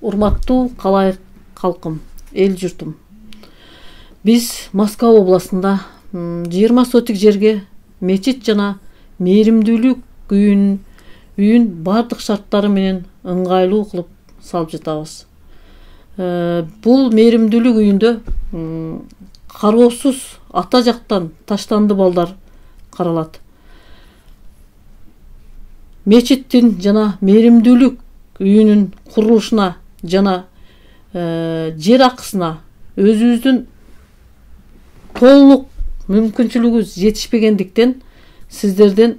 Урматтуу калай калкым, эл журтум. Биз Москва областында 20 сотик жерге мечит жана мээримдүүлүк үйүн бардык шарттары менен ыңгайлуу кылып салып жатабыз. Бул мээримдүүлүк үйүндө кароосуз ата жактан таштанды балдар каралат. Мечиттин жана мээримдүүлүк үйүнүн курулушуна жана жер акысына өзүбүздүн толук мүмкүнчүлүгүбүз жетишпегендиктен сиздердин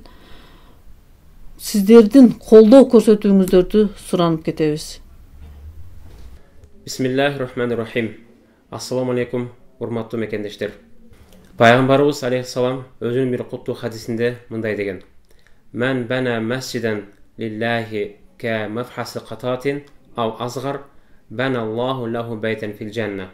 колдоо көрсөтүүңүздөрдү суранып кетебиз. Бисмиллахир-рахманир-рахим. Ассаламу алейкум, урматтуу мекендештер. Пайгамбарыбыз алейхиссалам өзүнүн бир куттуу хадисинде мындай деген: "Мен бана масжидан лиллахи ка мафхаси кататин ау азгар бана Аллаху лаху байтан фил жанна."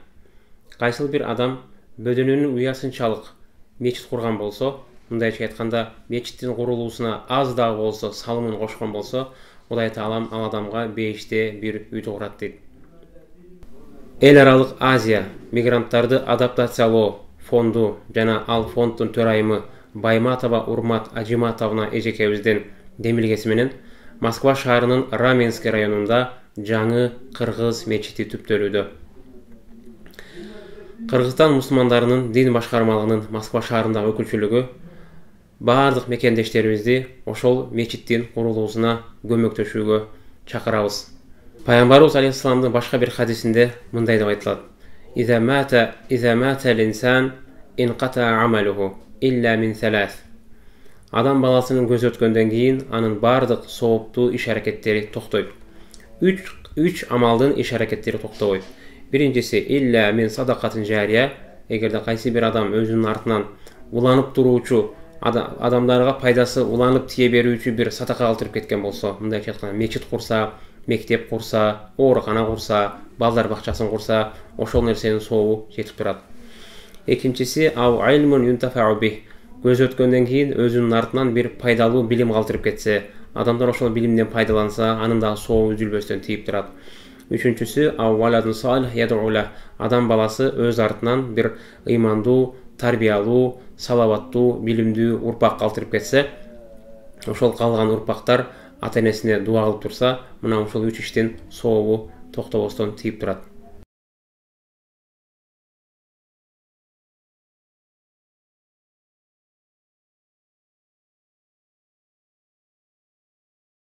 Кайсыл бир адам бөдөнүнүн уясынчалык мечит курган болсо, мындайча айтканда, мечиттин курулуусуна аз дагы болсо салымын кошкон болсо, Кудай Таалам ал адамга бейиште бир үйдү курат дейт. Эл аралык Азия мигранттарды адаптациялоо фонду жана ал фонддун төрайымы Байматова Урмат Ажиматовна эжекебиздин демилгеси менен Москва шаарынын Раменский районунда жаңы кыргыз мечити түптөлүүдө. Кыргызстан мусулмандарынын дин башкармалыгынын Москва шаарындагы өкүлчүлүгү бардык мекендештерибизди ошол мечиттин курулуусуна көмөктөшүүгө чакырабыз. Пайгамбарыбыз алейхиссаламдын башка бир хадисинде мындай деп айтылат: "Иза мата л-инсан инқата амалуху илля мин салас." Адам баласынын көз өткөндөн кийин анын бардык сооптуу иш-аракеттери токтойт. Үч амалдын иш-аракеттери токтобойт. Биринчиси илля мин садакатын жария, эгерде кайсы бир адам өзүнүн артынан уланып туруучу, адамдарга пайдасы уланып тие берүүчү бир садака калтырып кеткен болсо, мындайча айтканда мечит курса, мектеп курса, оорукана курса, балдар бакчасын курса, ошол нерсенин сообу жетип турат. Экинчиси ау айлмун юнтафау бих. Көз өткөндөн кийин өзүнүн артынан бир пайдалуу билим калтырып кетсе, адамдар ошол билимден пайдаланса, анын дагы сообу үзүлбөстөн тийип турат. Үчүнчүсү ау валадун салих ядуула. Адам баласы өз артынан бир ыймандуу, тарбиялуу, салаваттуу, билимдүү урпак калтырып кетсе, ошол калган урпактар ата-энесине дуа кылып турса, мына ошол үч иштин сообу токтобостон тийип турат.